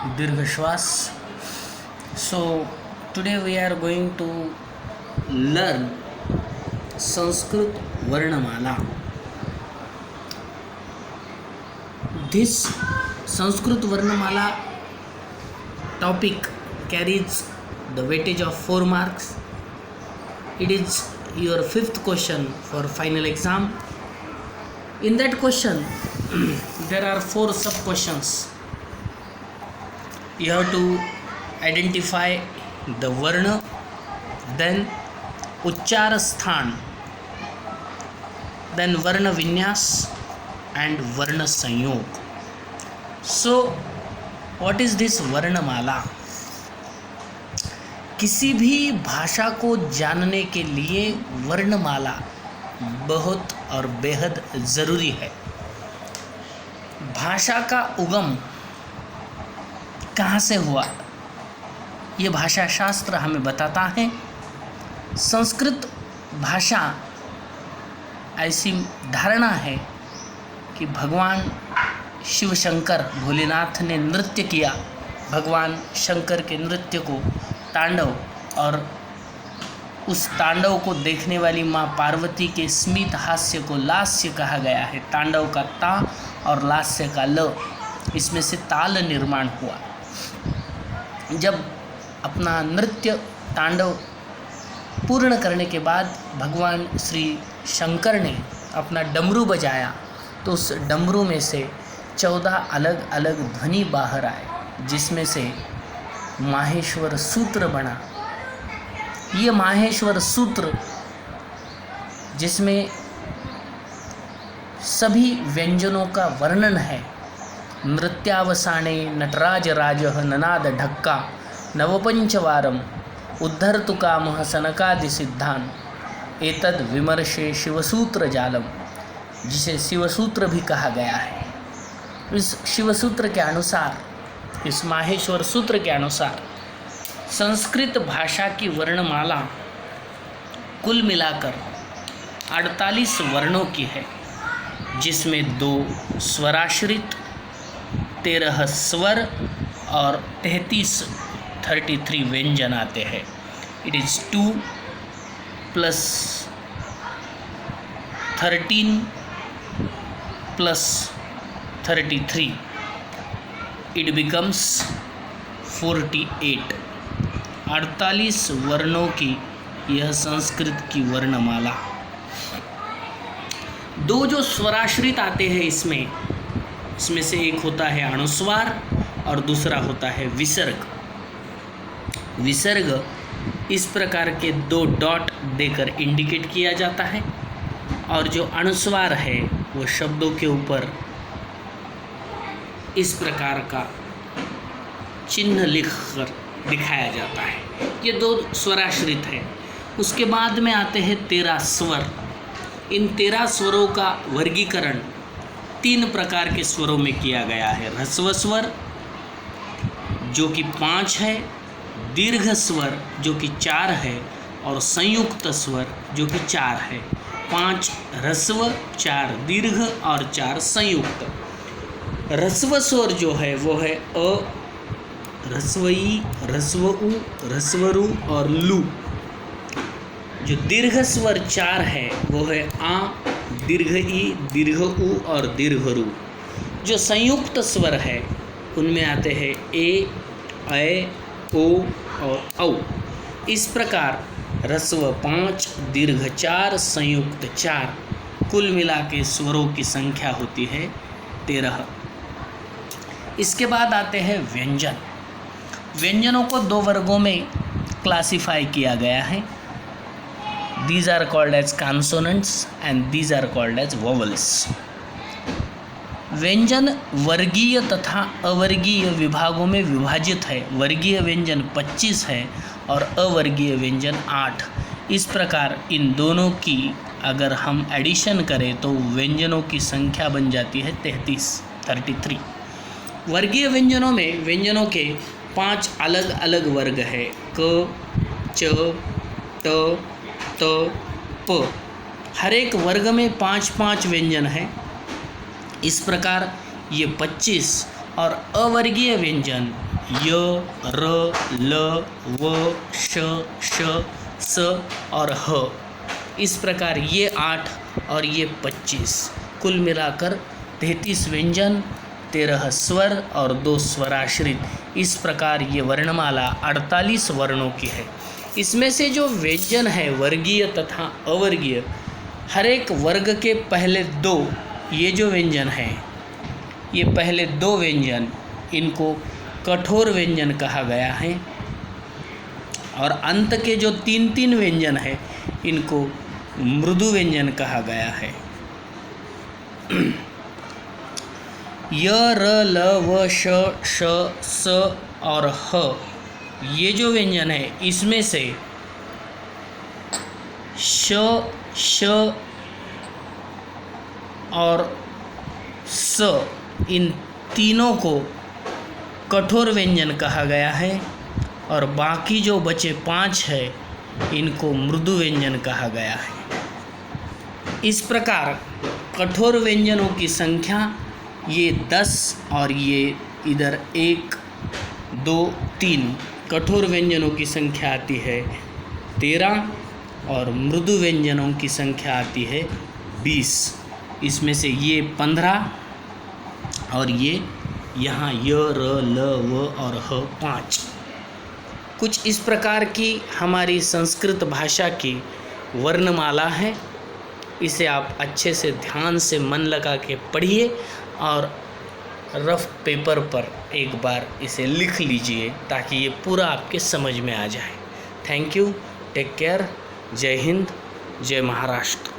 दीर्घ श्वास. So today we are going to learn Sanskrit Varnamala. This Sanskrit Varnamala topic carries the weightage of 4 marks. It is your 5th question for final exam. In that question there are 4 sub questions. You have to identify the varna, then uchchara sthan, then varna vinyas and varna sanyog. So what is this varnamala? किसी भी भाषा को जानने के लिए वर्णमाला बहुत और बेहद ज़रूरी है. भाषा का उगम कहाँ से हुआ ये भाषा शास्त्र हमें बताता है. संस्कृत भाषा ऐसी धारणा है कि भगवान शिव शंकर भोलेनाथ ने नृत्य किया. भगवान शंकर के नृत्य को तांडव, और उस तांडव को देखने वाली माँ पार्वती के स्मित हास्य को लास्य कहा गया है. तांडव का ता और लास्य का ल, इसमें से ताल निर्माण हुआ. जब अपना नृत्य तांडव पूर्ण करने के बाद भगवान श्री शंकर ने अपना डमरू बजाया तो उस डमरू में से 14 अलग अलग ध्वनि बाहर आए, जिसमें से माहेश्वर सूत्र बना. ये माहेश्वर सूत्र जिसमें सभी व्यंजनों का वर्णन है. नृत्यावसाने नटराज राजः ननाद ढक्का नवपंचवारम उद्धर्तु कामः सनकादि सिद्धान एतद विमर्शे शिवसूत्र जालम, जिसे शिवसूत्र भी कहा गया है. इस शिवसूत्र के अनुसार, इस माहेश्वर सूत्र के अनुसार संस्कृत भाषा की वर्णमाला कुल मिलाकर 48 वर्णों की है, जिसमें 2 स्वराश्रित, 13 स्वर और 33 व्यंजन आते हैं. It is 2 + 13 + 33. It becomes 48. 48 वर्णों की यह संस्कृत की वर्णमाला. 2 जो स्वराश्रित आते हैं इसमें से एक होता है अनुस्वार और दूसरा होता है विसर्ग. विसर्ग इस प्रकार के 2 डॉट देकर इंडिकेट किया जाता है, और जो अनुस्वार है वो शब्दों के ऊपर इस प्रकार का चिन्ह लिखकर दिखाया जाता है. ये 2 स्वराश्रित है. उसके बाद में आते हैं 13 स्वर. इन 13 स्वरों का वर्गीकरण 3 प्रकार के स्वरों में किया गया है. ह्रस्व स्वर जो कि 5 है, दीर्घ स्वर जो कि 4 है, और संयुक्त स्वर जो कि 4 है. 5 ह्रस्व, 4 दीर्घ और 4 संयुक्त. ह्रस्व स्वर जो है वो है अ, ह्रस्व-ई, ह्रस्व-उ, ह्रस्व-रू और लू. जो दीर्घ स्वर 4 है वो है आ, दीर्घ-ई, दीर्घ-उ और दीर्घ-रू. जो संयुक्त स्वर है उनमें आते हैं ए, ऐ, ओ और औ. इस प्रकार ह्रस्व 5, दीर्घ 4, संयुक्त 4, कुल मिला के स्वरों की संख्या होती है 13. इसके बाद आते हैं व्यंजन. व्यंजनों को 2 वर्गों में क्लासिफाई किया गया है. These are called as consonants and these are called as vowels. व्यंजन वर्गीय तथा अवर्गीय विभागों में विभाजित है. वर्गीय व्यंजन 25 है और अवर्गीय व्यंजन 8. इस प्रकार इन दोनों की अगर हम एडिशन करें तो व्यंजनों की संख्या बन जाती है 33. वर्गीय व्यंजनों में व्यंजनों के 5 अलग अलग वर्ग है. क, च, ट, त, प. हर एक वर्ग में 5-5 व्यंजन है. इस प्रकार ये 25 और अवर्गीय व्यंजन य, र, ल, व, श, स और ह। इस प्रकार ये 8 और ये 25, कुल मिलाकर 33 व्यंजन, 13 स्वर और 2 स्वराश्रित। इस प्रकार ये वर्णमाला 48 वर्णों की है। इसमें से जो व्यंजन है वर्गीय तथा अवर्गीय, हर एक वर्ग के पहले 2, ये जो व्यंजन हैं, ये पहले 2 व्यंजन, इनको कठोर व्यंजन कहा गया है, और अंत के जो 3 व्यंजन है, इनको मृदु व्यंजन कहा गया है। य, र, ल, व, श, स और ह, ये जो व्यंजन है, इसमें से श और स, इन तीनों को कठोर व्यंजन कहा गया है, और बाकी जो बचे 5 है, इनको मृदु व्यंजन कहा गया है। इस प्रकार कठोर व्यंजनों की संख्या ये 10 और ये इधर 1, 2, 3 कठोर व्यंजनों की संख्या आती है 13, और मृदु व्यंजनों की संख्या आती है 20। इसमें से ये 15 और ये यहाँ य, र, ल, व और ह 5। कुछ इस प्रकार की हमारी संस्कृत भाषा की वर्णमाला है। इसे आप अच्छे से ध्यान से मन लगा के पढ़िए और रफ पेपर पर एक बार इसे लिख लीजिए, ताकि ये पूरा आपके समझ में आ जाए। थैंक यू, टेक केयर, जय हिंद, जय महाराष्ट्र।